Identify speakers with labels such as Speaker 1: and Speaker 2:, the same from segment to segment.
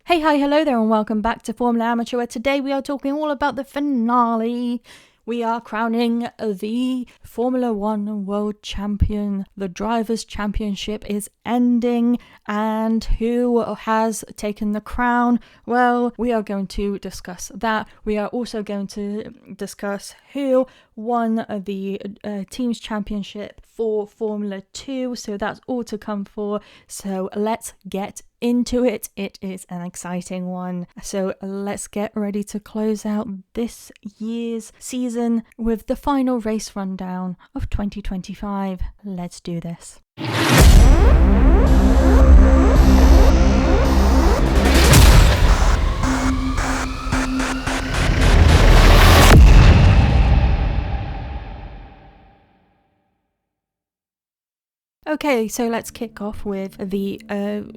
Speaker 1: Hey, hi, hello there, and welcome back to Formula Amateur, where today we are talking all about the finale. We are crowning the Formula One World Champion. The Drivers' Championship is ending, and who has taken the crown? Well, we are going to discuss that. We are also going to discuss who won the Teams Championship for Formula 2, so that's all to come for. So let's get into it. It is an exciting one. So let's get ready to close out this year's season with the final race rundown of 2025. Let's do this. Okay, so let's kick off with the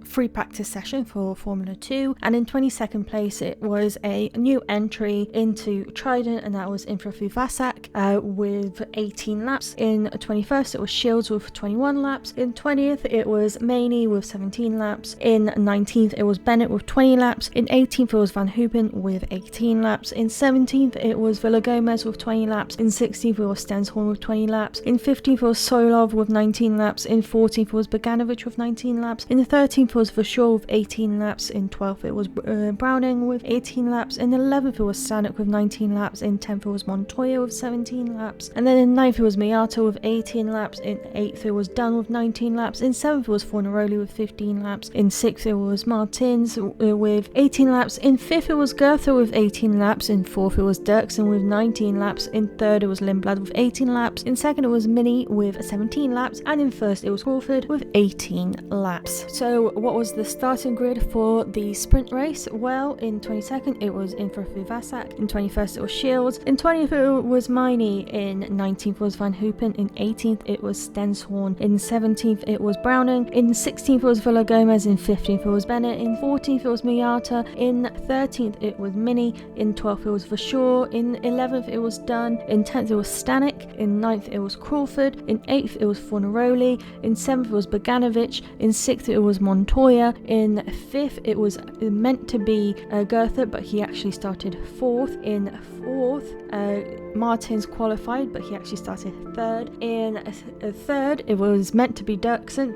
Speaker 1: free practice session for Formula 2, and in 22nd place it was a new entry into Trident, and that was Infrafu Vasak with 18 laps. In 21st it was Shields with 21 laps. In 20th it was Maney with 17 laps. In 19th it was Bennett with 20 laps. In 18th it was Van Hoopen with 18 laps. In 17th it was Villagomez with 20 laps. In 16th it was Stenshorn with 20 laps. In 15th it was Solov with 19 laps. In 14th was Bogdanovic with 19 laps. In the 13th was Verschoor with 18 laps. In 12th it was Browning with 18 laps. In 11th it was Stanek with 19 laps. In 10th it was Montoya with 17 laps. And then in 9th it was Miata with 18 laps. In 8th it was Dunn with 19 laps. In 7th it was Fornaroli with 15 laps. In 6th it was Martins with 18 laps. In 5th it was Goethe with 18 laps. In 4th it was Dirksen with 19 laps. In 3rd it was Lindblad with 18 laps. In 2nd it was Mini with 17 laps. And in 1st it was Crawford with 18 laps. So what was the starting grid for the sprint race? Well, in 22nd it was Infrafu Vasak. In 21st it was Shields. In 20th it was Miney. In 19th was Van Hoopen. In 18th it was Stenshorn. In 17th it was Browning. In 16th it was Villagomez. In 15th it was Bennett. In 14th it was Miata. In 13th it was Mini. In 12th it was Verschoor. In 11th it was Dunn. In 10th it was Stanek. In 9th it was Crawford. In 8th it was Fornaroli. In 7th it was Bogdanovic. In 6th it was Montoya. In 5th it was meant to be Goethe, but he actually started 4th. In 4th Martins qualified, but he actually started 3rd. In 3rd it was meant to be Dirksen,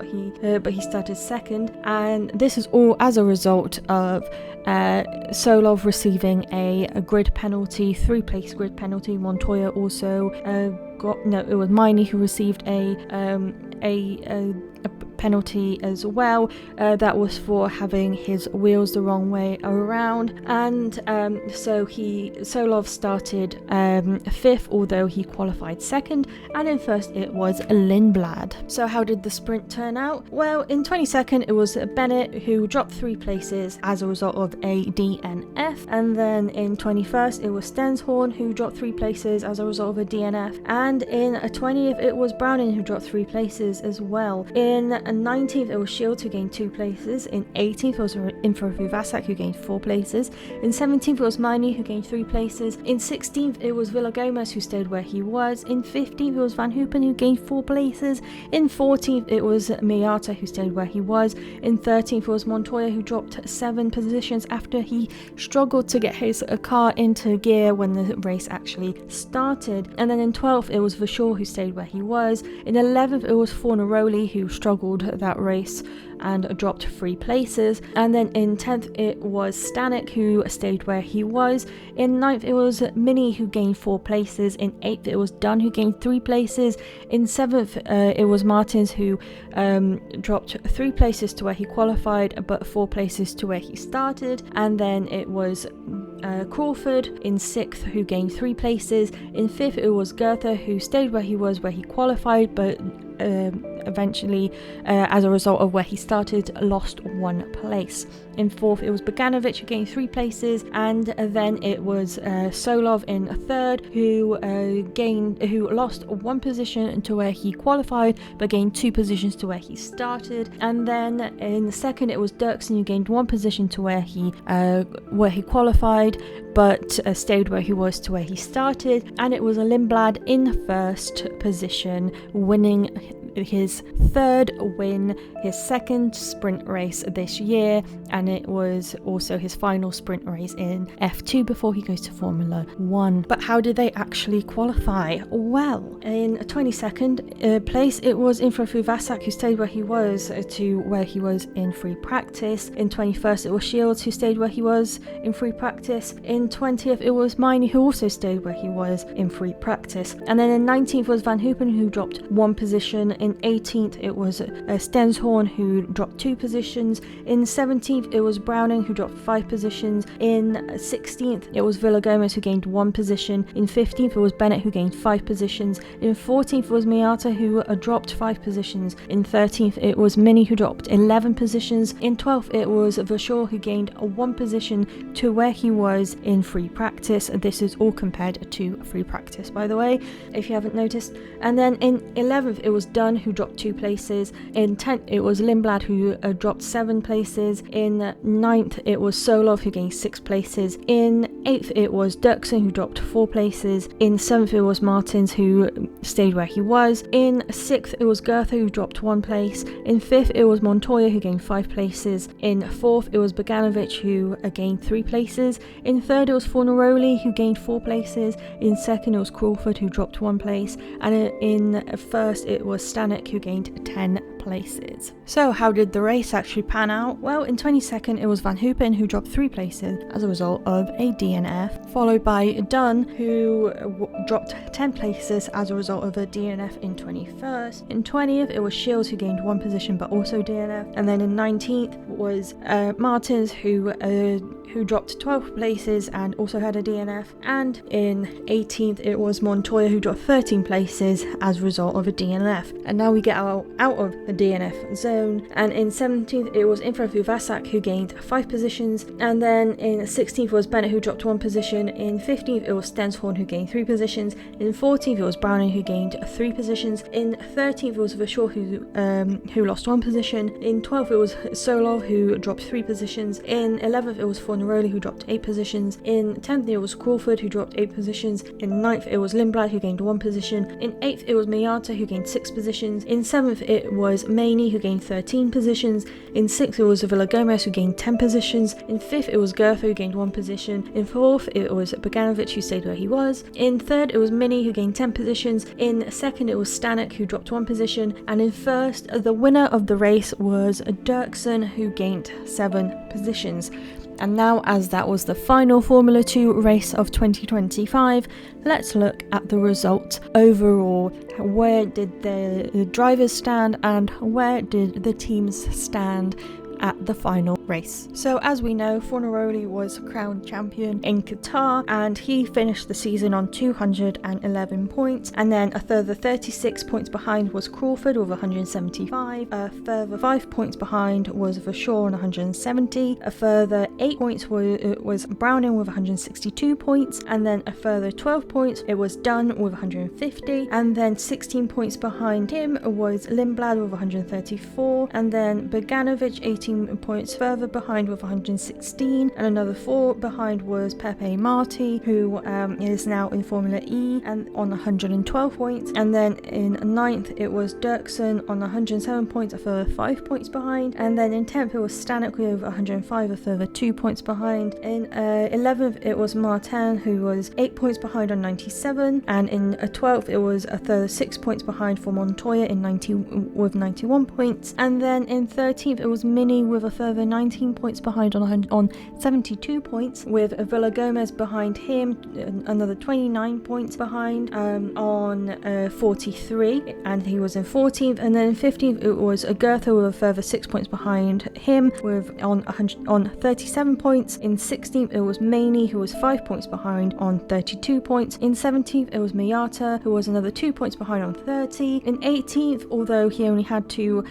Speaker 1: but he started 2nd, and this is all as a result of Solov receiving a grid penalty, 3-place grid penalty. Montoya also it was Miney who received a penalty as well. That was for having his wheels the wrong way around, and so Solov started 5th, although he qualified 2nd, and in 1st it was Lindblad. So how did the sprint turn out? Well, in 22nd it was Bennett who dropped 3 places as a result of a DNF, and then in 21st it was Stenshorn who dropped 3 places as a result of a DNF, and in 20th it was Browning who dropped 3 places as well. In 19th it was Shields who gained 2 places. In 18th it was Infrafu Vasak who gained 4 places. In 17th it was Miney who gained 3 places. In 16th it was Villagomez who stayed where he was. In 15th it was Van Hoopen who gained 4 places. In 14th it was Miata who stayed where he was. In 13th it was Montoya who dropped 7 positions after he struggled to get his car into gear when the race actually started. And then in 12th it was Verschoor who stayed where he was. In 11th it was Fornaroli who struggled that race and dropped 3 places. And then in 10th it was Stanek who stayed where he was. In 9th it was Mini who gained 4 places. In 8th it was Dunn who gained 3 places. In 7th it was Martins who dropped 3 places to where he qualified, but 4 places to where he started. And then it was Crawford in 6th who gained 3 places. In 5th it was Goethe who stayed where he was, where he qualified, but eventually as a result of where he started lost 1 place. In 4th it was Bogdanovic who gained 3 places, and then it was Solov in 3rd who lost 1 position to where he qualified but gained 2 positions to where he started. And then in 2nd it was Dirksen who gained 1 position to where he qualified but stayed where he was to where he started, and it was Lindblad in 1st position, winning his third win, his second sprint race this year, and it was also his final sprint race in F2 before he goes to Formula 1. But how did they actually qualify? Well, in 22nd place, it was Infrafu Vasak who stayed where he was to where he was in free practice. In 21st, it was Shields who stayed where he was in free practice. In 20th, it was Miney who also stayed where he was in free practice. And then in 19th was Van Hoopen who dropped 1 position. In 18th, it was Stenshorn who dropped 2 positions. In 17th, it was Browning who dropped 5 positions. In 16th, it was Villagomez who gained 1 position. In 15th, it was Bennett who gained 5 positions. In 14th, it was Miata who dropped 5 positions. In 13th, it was Mini who dropped 11 positions. In 12th, it was Verschoor who gained 1 position to where he was in free practice. This is all compared to free practice, by the way, if you haven't noticed. And then in 11th, it was Dunn who dropped 2 places. In 10th, it was Lindblad who dropped 7 places. In 9th, it was Solov who gained 6 places. In 8th, it was Dirksen who dropped 4 places. In 7th, it was Martins who stayed where he was. In 6th, it was Goethe who dropped 1 place. In 5th, it was Montoya who gained 5 places. In 4th, it was Bogdanovic who gained 3 places. In 3rd, it was Fornaroli who gained 4 places. In 2nd, it was Crawford who dropped 1 place. And in 1st, it was Stanek who gained 10 places. So how did the race actually pan out? Well, in 22nd, it was Van Hoopen who dropped 3 places as a result of a DNF, followed by Dunn who dropped 10 places as a result of a DNF in 21st. In 20th, it was Shields who gained 1 position but also DNF. And then in 19th was Martins who dropped 12 places and also had a DNF. And in 18th, it was Montoya who dropped 13 places as a result of a DNF. And now we get out of the DNF zone. And in 17th, it was Infrafu Vasak who gained 5 positions. And then in 16th was Bennett who dropped 1 position. In 15th, it was Stenshorn who gained 3 positions. In 14th, it was Browning who gained 3 positions. In 13th, it was Verschoor who lost 1 position. In 12th, it was Solov who dropped 3 positions. In 11th, it was Fornaroli who dropped 8 positions. In 10th, it was Crawford who dropped 8 positions. In 9th, it was Lindblad who gained 1 position. In 8th, it was Miata who gained 6 positions. In 7th, it was Maney who gained 13 positions. In 6th, it was Villagomez who gained 10 positions. In 5th, it was Goethe who gained 1 position. In 4th, it was Bogdanovic who stayed where he was. In 3rd, it was Mini who gained 10 positions. In 2nd, it was Stanek who dropped 1 position. And in 1st, the winner of the race was Dirksen who gained 7 positions. And now, as that was the final Formula 2 race of 2025, let's look at the results overall. Where did the drivers stand and where did the teams stand at the final race? So as we know, Fornaroli was crowned champion in Qatar and he finished the season on 211 points, and then a further 36 points behind was Crawford with 175, a further 5 points behind was Verschoor on 170, a further 8 points was Browning with 162 points, and then a further 12 points it was Dunn with 150, and then 16 points behind him was Lindblad with 134, and then Bogdanovic 18 points further behind with 116, and another 4 behind was Pepe Marti, who is now in Formula E and on 112 points, and then in 9th it was Dirksen on 107 points, a further 5 points behind, and then in 10th it was Stanek with 105, a further 2 points behind. In 11th it was Martin who was 8 points behind on 97, and in 12th it was a further 6 points behind for Montoya with 91 points, and then in 13th it was Mini with a further 19 points behind on 72 points, with Villagomez behind him, another 29 points behind on 43, and he was in 14th, and then in 15th it was Goethe with a further 6 points behind him with on 37 points. In 16th it was Maney who was 5 points behind on 32 points. In 17th it was Miata who was another 2 points behind on 30. In 18th, although he only had two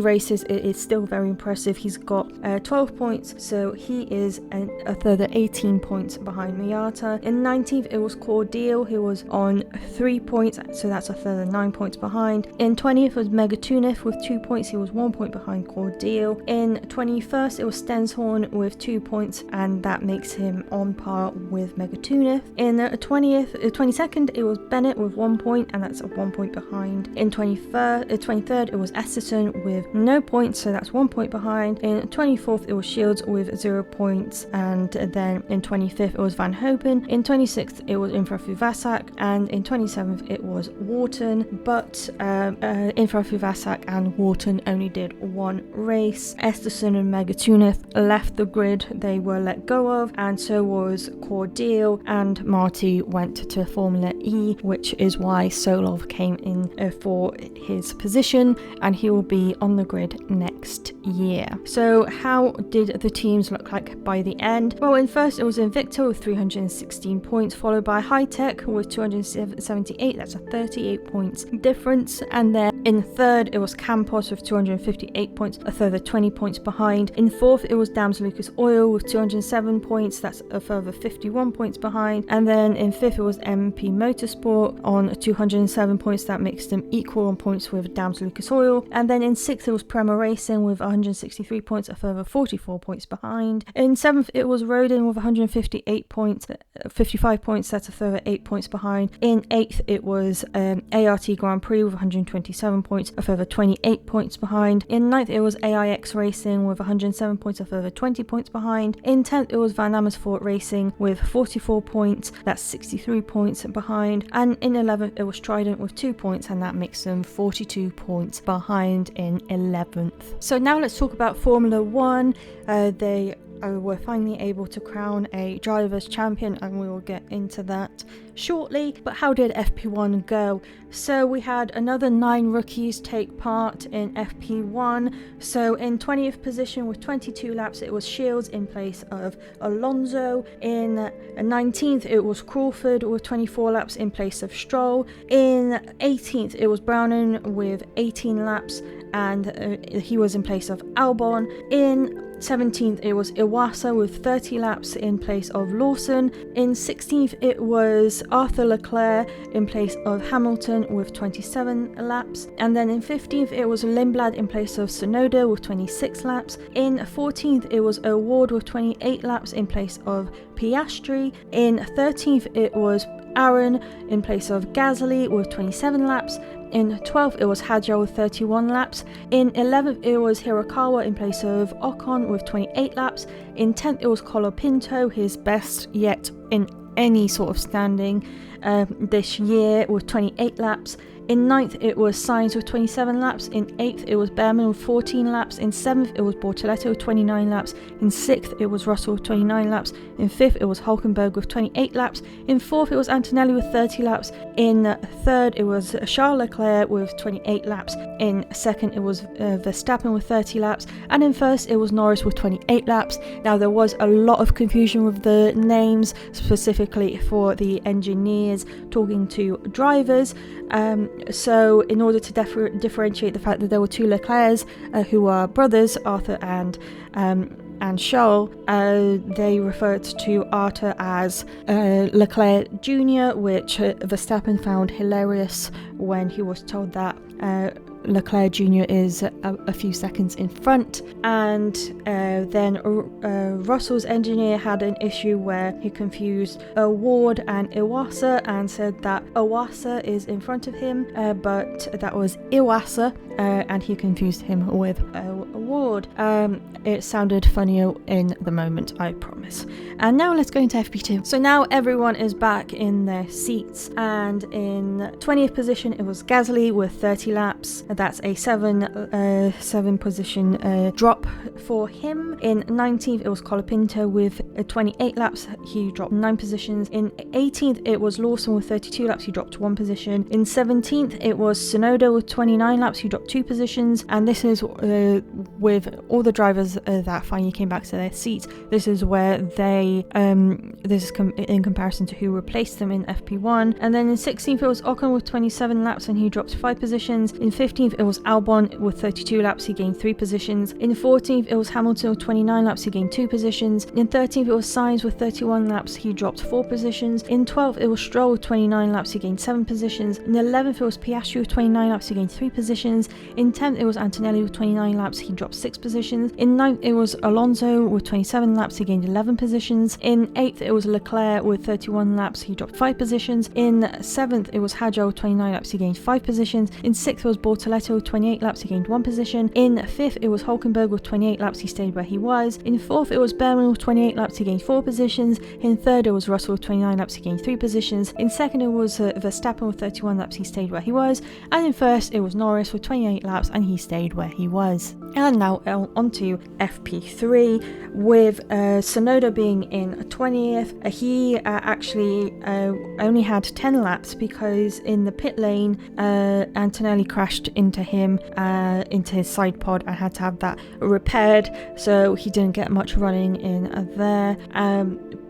Speaker 1: races, it is still very impressive. He's got got 12 points, so he is a further 18 points behind Miata. In 19th, it was Cordeal, who was on 3 points, so that's a further 9 points behind. In 20th was Megatunif with 2 points, he was 1 point behind Cordeal. In 21st, it was Stenshorn with 2 points, and that makes him on par with Megatunif. In 22nd, it was Bennett with 1 point, and that's a 1 point behind. In 23rd, it was Esterson with no points, so that's 1 point behind. In 24th, it was Shields with 0 points, and then in 25th, it was Van Hopen. In 26th, it was Infrafu Vasak, and in 27th, it was Wharton, but Infrafu Vasak and Wharton only did one race. Esterson and Megatunif left the grid, they were let go of, and so was Cordeal, and Marty went to Formula E, which is why Solov came in for his position, and he will be on the grid next year. So how did the teams look like by the end? Well, in first it was Invicta with 316 points, followed by High Tech with 278, that's a 38 points difference, and then in third it was Campos with 258 points, a further 20 points behind. In fourth it was Dams Lucas Oil with 207 points, that's a further 51 points behind, and then in fifth it was MP Motorsport on 207 points, that makes them equal on points with Dams Lucas Oil, and then in sixth it was Prema Racing with 163 points, a further 44 points behind. In seventh it was Rodin with 158 points, 55 points, that's a further 8 points behind. In eighth it was ART Grand Prix with 127 points, a further 28 points behind. In ninth it was AIX Racing with 107 points, a further 20 points behind. In 10th it was Van Amersfoort Racing with 44 points, that's 63 points behind. And in 11th it was Trident with 2 points, and that makes them 42 points behind in 11th. So now let's talk about Formula 1. They were finally able to crown a driver's champion, and we will get into that shortly. But how did FP1 go? So we had another 9 rookies take part in FP1. So in 20th position with 22 laps it was Shields in place of Alonso. In 19th it was Crawford with 24 laps in place of Stroll. In 18th it was Browning with 18 laps, and he was in place of Albon. In 17th it was Iwasa with 30 laps in place of Lawson. In 16th it was Arthur Leclerc in place of Hamilton with 27 laps, and then in 15th it was Lindblad in place of Tsunoda with 26 laps. In 14th it was O'Ward with 28 laps in place of Piastri. In 13th it was Aaron in place of Gasly with 27 laps. In 12th it was Hadjar with 31 laps. In 11th it was Hirakawa in place of Ocon with 28 laps. In 10th it was Colapinto, his best yet in any sort of standing this year, with 28 laps. In 9th it was Sainz with 27 laps. In 8th it was Behrman with 14 laps. In 7th it was Bortoletto with 29 laps. In 6th it was Russell with 29 laps. In 5th it was Hulkenberg with 28 laps. In 4th it was Antonelli with 30 laps. In 3rd it was Charles Leclerc with 28 laps. In 2nd it was Verstappen with 30 laps. And in 1st it was Norris with 28 laps. Now there was a lot of confusion with the names, specifically for the engineers talking to drivers. So in order to differentiate the fact that there were 2 Leclercs who are brothers, Arthur and Charles, they referred to Arthur as Leclerc Jr., which Verstappen found hilarious when he was told that Leclerc Jr. is a few seconds in front. And then Russell's engineer had an issue where he confused Award and Iwasa and said that Iwasa is in front of him, but that was Iwasa, and he confused him with Award. It sounded funnier in the moment, I promise. And now let's go into FP2. So now everyone is back in their seats, and in 20th position it was Gasly with 30 laps. That's a 7 position drop for him. In 19th it was Colapinto with 28 laps. He dropped 9 positions. In 18th it was Lawson with 32 laps. He dropped 1 position. In 17th it was Tsunoda with 29 laps. He dropped 2 positions. And this is with all the drivers that finally came back to their seats, this is where they, this is in comparison to who replaced them in FP1. And then in 16th, it was Ocon with 27 laps and he dropped 5 positions. In 15th, it was Albon with 32 laps, he gained 3 positions. In 14th, it was Hamilton with 29 laps, he gained 2 positions. In 13th, it was Sainz with 31 laps, he dropped 4 positions. In 12th, it was Stroll with 29 laps, he gained 7 positions. In 11th, it was Piastri with 29 laps, he gained 3 positions. In 10th, it was Antonelli with 29 laps, he dropped 6 positions. In 9th, it was Alonso with 27 laps, he gained 11 positions. In 8th, it was Leclerc with 31 laps, he dropped 5 positions. In 7th, it was Hadjar with 29 laps, he gained 5 positions. In 6th, it was Bortoleto with 28 laps, he gained 1 position. In 5th, it was Hülkenberg with 28 laps, he stayed where he was. In 4th, it was Behrman with 28 laps, he gained 4 positions. In 3rd, it was Russell with 29 laps, he gained 3 positions. In 2nd, it was Verstappen with 31 laps, he stayed where he was. And in 1st, it was Norris with 28 laps and he stayed where he was. And now on to FP3 with Tsunoda being in 20th. He actually only had 10 laps because in the pit lane Antonelli crashed into him, into his side pod, and had to have that repaired, so he didn't get much running in there.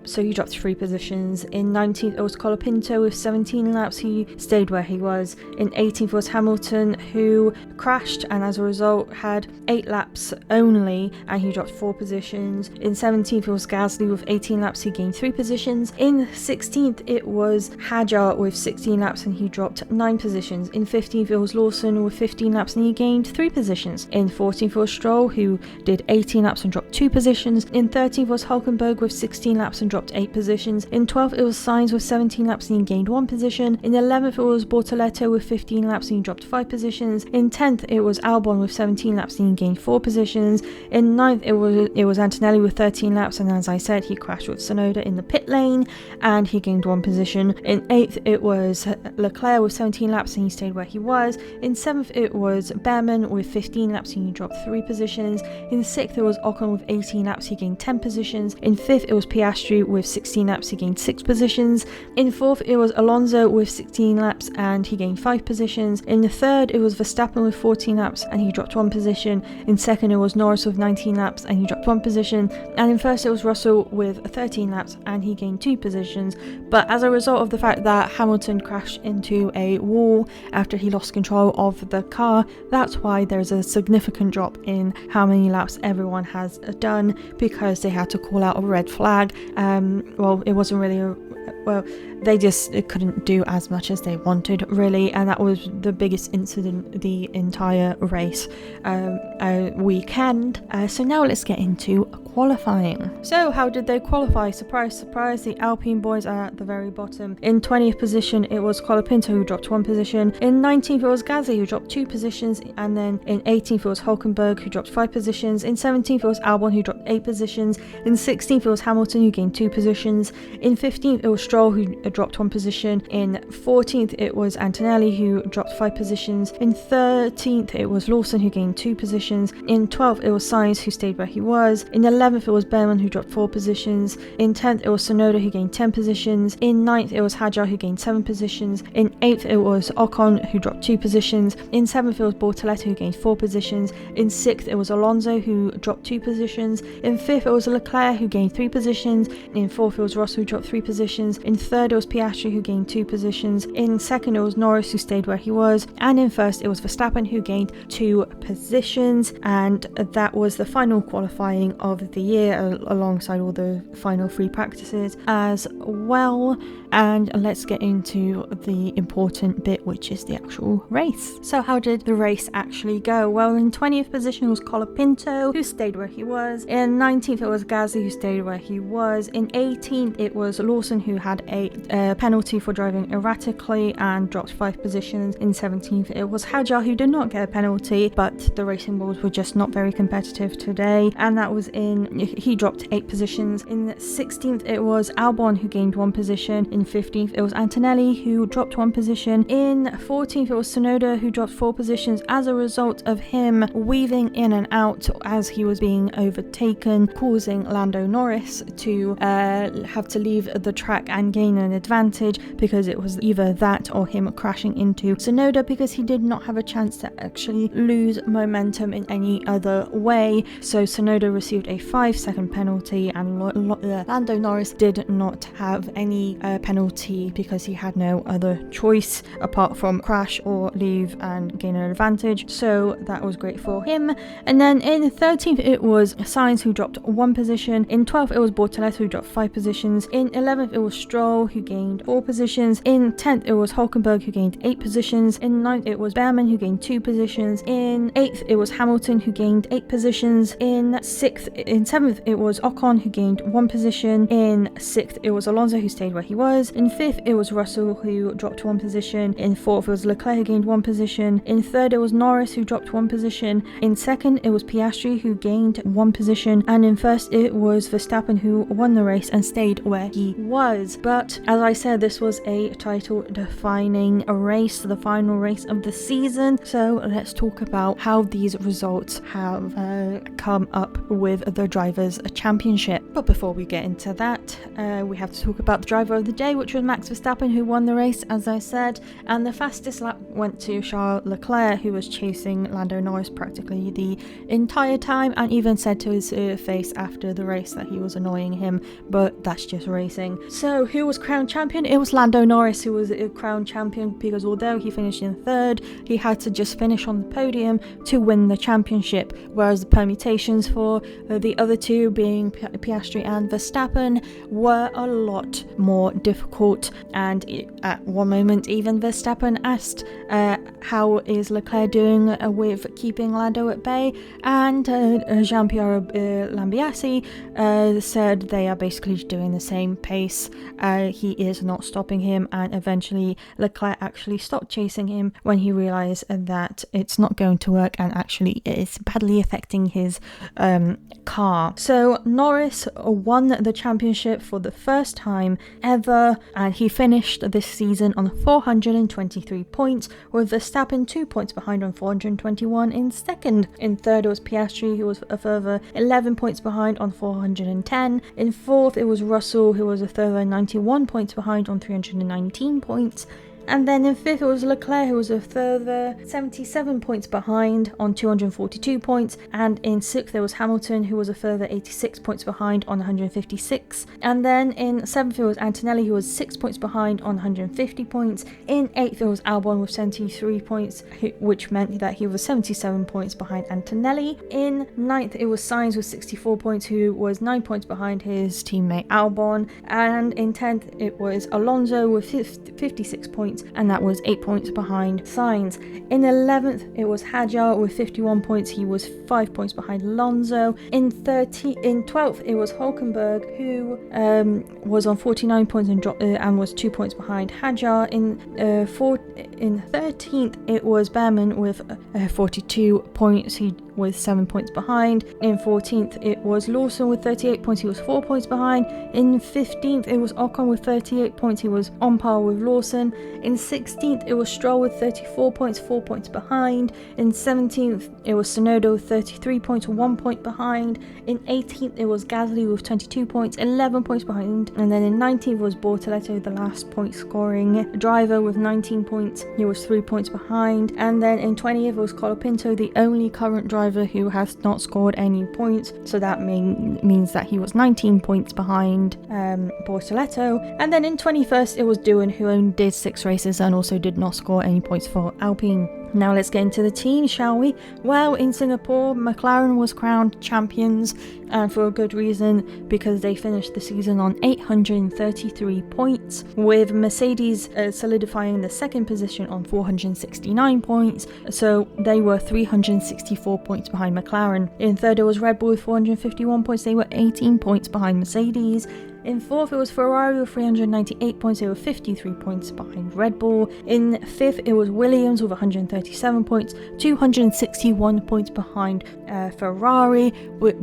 Speaker 1: So he dropped 3 positions. In 19th, it was Colapinto with 17 laps. He stayed where he was. In 18th was Hamilton, who crashed and as a result had 8 laps only, and he dropped 4 positions. In 17th, it was Gasly with 18 laps. He gained 3 positions. In 16th, it was Hadjar with 16 laps and he dropped 9 positions. In 15th, it was Lawson with 15 laps and he gained 3 positions. In 14th, it was Stroll, who did 18 laps and dropped 2 positions. In 13th, was Hülkenberg with 16 laps and dropped 8 positions. In 12th, it was Sainz with 17 laps and he gained 1 position. In 11th, it was Bortoleto with 15 laps and he dropped 5 positions. In 10th, it was Albon with 17 laps and he gained 4 positions. In 9th, it was Antonelli with 13 laps, and as I said, he crashed with Tsunoda in the pit lane and he gained 1 position. In 8th, it was Leclerc with 17 laps and he stayed where he was. In 7th, it was Behrman with 15 laps and he dropped 3 positions. In 6th, it was Ocon with 18 laps, he gained 10 positions. In 5th, it was Piastri with 16 laps, he gained 6 positions. In 4th, it was Alonso with 16 laps and he gained 5 positions. In the 3rd, it was Verstappen with 14 laps and he dropped 1 position. In 2nd, it was Norris with 19 laps and he dropped 1 position. And in 1st, it was Russell with 13 laps and he gained 2 positions. But as a result of the fact that Hamilton crashed into a wall after he lost control of the car, that's why there's a significant drop in how many laps everyone has done, because they had to call out a red flag. Well, it wasn't really they just couldn't do as much as they wanted, really, and that was the biggest incident the entire race weekend. So now let's get into qualifying. So how did they qualify? Surprise, surprise, the Alpine boys are at the very bottom. In 20th position, it was Colapinto, who dropped 1 position. In 19th, it was Gasly, who dropped 2 positions, and then in 18th, it was Hülkenberg, who dropped 5 positions. In 17th, it was Albon, who dropped 8 positions. In 16th, it was Hamilton, who gained 2 positions. In 15th, it was Stroll, who dropped 1 position. In 14th, it was Antonelli, who dropped 5 positions. In 13th, it was Lawson, who gained 2 positions. In 12th, it was Sainz, who stayed where he was. In 11th, it was Behrman, who dropped 4 positions. In 10th, it was Tsunoda, who gained 10 positions. In 9th, it was Hadjar, who gained 7 positions. In 8th, it was Ocon, who dropped 2 positions. In 7th, it was Bortoleto, who gained 4 positions. In 6th, it was Alonso, who dropped 2 positions. In 5th, it was Leclerc, who gained 3 positions. In 4th, it was Russell, who dropped 3 positions. In 3rd, it was Piastri, who gained 2 positions. In 2nd, it was Norris, who stayed where he was. And in 1st, it was Verstappen, who gained 2 positions. And that was the final qualifying of the year, alongside all the final free practices as well. And let's get into the important bit, which is the actual race. So how did the race actually go? Well, in 20th position was Colapinto, who stayed where he was. In 19th, it was Gasly, who stayed where he was. In 18th, it was Lawson, who had a penalty for driving erratically and dropped 5 positions. In 17th, it was Hadjar, who did not get a penalty, but the racing balls were just not very competitive today, and that was he dropped 8 positions. In 16th, it was Albon, who gained 1 position. In 15th, it was Antonelli, who dropped 1 position. In 14th, it was Tsunoda, who dropped 4 positions as a result of him weaving in and out as he was being overtaken, causing Lando Norris to have to leave the track and gain an advantage, because it was either that or him crashing into Tsunoda, because he did not have a chance to actually lose momentum in any other way. So Tsunoda received a 5-second penalty, and Lando Norris did not have any penalty because he had no other choice apart from crash or leave and gain an advantage. So that was great for him. And then in 13th it was Sainz, who dropped 1 position. In 12th it was Bortoleto, who dropped 5 positions. In 11th it was Stroll, who gained 4 positions. In 10th it was Hülkenberg, who gained 8 positions. In 9th it was Behrman, who gained 2 positions. In 8th it was Hamilton, who gained 8 positions. In 7th it was Ocon, who gained 1 position. In 6th it was Alonso, who stayed where he was. In 5th it was Russell, who dropped 1 position. In 4th it was Leclerc, who gained 1 position. In 3rd it was Norris, who dropped 1 position. In 2nd it was Piastri, who gained 1 position. And in 1st it was Verstappen, who won the race and stayed where he was. But as I said, this was a title defining race, the final race of the season. So let's talk about how these results have come up with the Drivers' Championship. But before we get into that, we have to talk about the driver of the day, which was Max Verstappen, who won the race, as I said. And the fastest lap went to Charles Leclerc, who was chasing Lando Norris practically the entire time, and even said to his face after the race that he was annoying him, but that's just racing. So who was crowned champion? It was Lando Norris who was crowned champion, because although he finished in 3rd, he had to just finish on the podium to win the championship, whereas the permutations for the other two, being Piastri and Verstappen, were a lot more difficult. And at one moment even Verstappen asked how is Leclerc doing with keeping Lando at bay, and Jean-Pierre Lambiase said they are basically doing the same pace. He is not stopping him, and eventually Leclerc actually stopped chasing him when he realized that it's not going to work, and actually it's badly affecting his car. So Norris won the championship for the first time ever, and he finished this season on 423 points, with Verstappen 2 points behind on 421 in 2nd. In 3rd it was Piastri, who was a further 11 points behind on 410. In 4th it was Russell, who was a further 91 points behind on 319 points. And then in 5th it was Leclerc, who was a further 77 points behind on 242 points. And in 6th there was Hamilton, who was a further 86 points behind on 156. And then in 7th it was Antonelli, who was 6 points behind on 150 points. In 8th it was Albon with 73 points, which meant that he was 77 points behind Antonelli. In 9th it was Sainz with 64 points, who was 9 points behind his teammate Albon. And in 10th it was Alonso with 56 points, and that was 8 points behind Sainz. In 11th it was Hadjar with 51 points, he was 5 points behind Alonso. In 12th it was Hülkenberg, who was on 49 points and was 2 points behind Hadjar. In 13th it was Behrman with 42 points, he was 7 points behind. In 14th it was Lawson with 38 points, he was 4 points behind. In 15th it was Ocon with 38 points, he was on par with Lawson. In 16th it was Stroll with 34 points, 4 points behind. In 17th it was Tsunoda with 33 points, 1 point behind. In 18th it was Gasly with 22 points, 11 points behind. And then in 19th was Bortoleto, the last point scoring driver, with 19 points, he was 3 points behind. And then in 20th it was Colapinto, the only current driver who has not scored any points, so that means that he was 19 points behind Bortoleto. And then in 21st it was Doohan, who only did 6 races and also did not score any points for Alpine. Now let's get into the team, shall we? Well, in Singapore, McLaren was crowned champions, and for a good reason, because they finished the season on 833 points, with Mercedes solidifying the 2nd position on 469 points, so they were 364 points behind McLaren. In 3rd it was Red Bull with 451 points, they were 18 points behind Mercedes. In 4th it was Ferrari with 398 points, they were 53 points behind Red Bull. In 5th it was Williams with 137 points, 261 points behind Ferrari,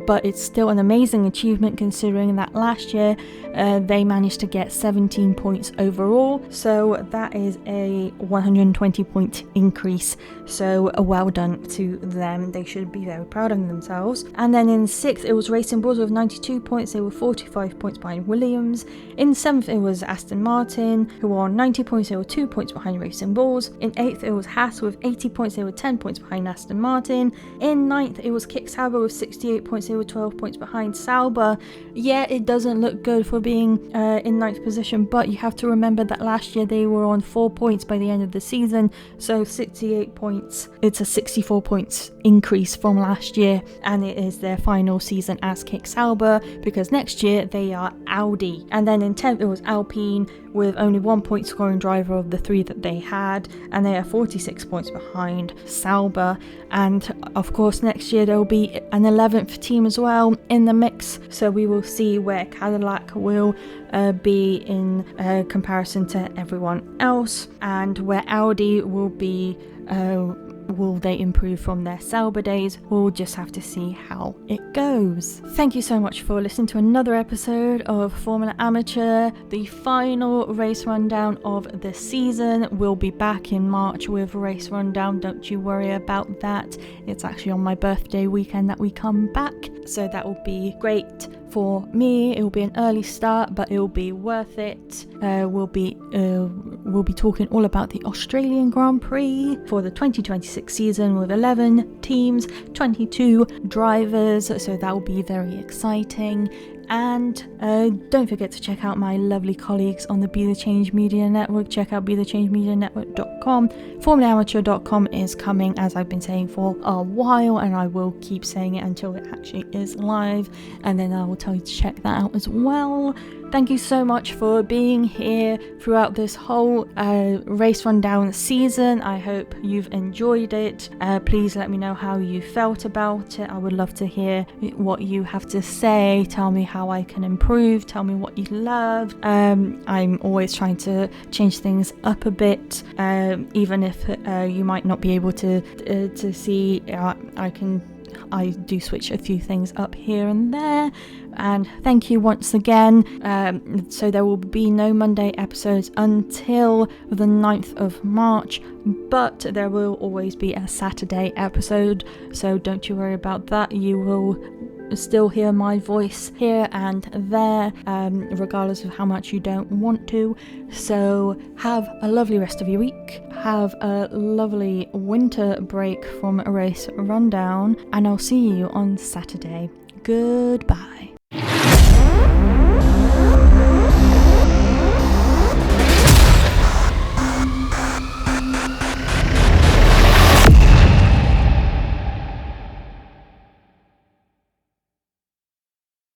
Speaker 1: but it's still an amazing achievement considering that last year they managed to get 17 points overall, so that is a 120 point increase, so well done to them, they should be very proud of themselves. And then in 6th it was Racing Bulls with 92 points, they were 45 points behind Williams. In 7th it was Aston Martin, who were on 90 points. They were 2 points behind Racing Bulls. In 8th it was Haas with 80 points. They were 10 points behind Aston Martin. In 9th it was Kick Sauber with 68 points. They were 12 points behind Sauber. Yeah, it doesn't look good for being in 9th position, but you have to remember that last year they were on 4 points by the end of the season, so 68 points. It's a 64 points increase from last year, and it is their final season as Kick Sauber, because next year they are Audi. And then in 10th it was Alpine with only 1 point scoring driver of the 3 that they had, and they are 46 points behind Sauber. And of course next year there will be an 11th team as well in the mix, so we will see where Cadillac will be in comparison to everyone else, and where Audi will be. Will they improve from their Sauber days? We'll just have to see how it goes. Thank you so much for listening to another episode of Formula Amateur, the final race rundown of the season. We'll be back in March with race rundown, don't you worry about that. It's actually on my birthday weekend that we come back, so that will be great for me. It will be an early start, but it will be worth it. We'll be talking all about the Australian Grand Prix for the 2026 season with 11 teams, 22 drivers, so that will be very exciting. And don't forget to check out my lovely colleagues on the Be The Change Media Network. Check out BeTheChangeMediaNetwork.com. FormulaAmateur.com is coming, as I've been saying for a while, and I will keep saying it until it actually is live, and then I will tell you to check that out as well. Thank you so much for being here throughout this whole race rundown season. I hope you've enjoyed it. Please let me know how you felt about it. I would love to hear what you have to say. Tell me how I can improve. Tell me what you loved. I'm always trying to change things up a bit, even if you might not be able to see. I do switch a few things up here and there. And thank you once again. So there will be no Monday episodes until the 9th of March, but there will always be a Saturday episode, so don't you worry about that. You will still hear my voice here and there, regardless of how much you don't want to. So have a lovely rest of your week. Have a lovely winter break from a race rundown, and I'll see you on Saturday. Goodbye.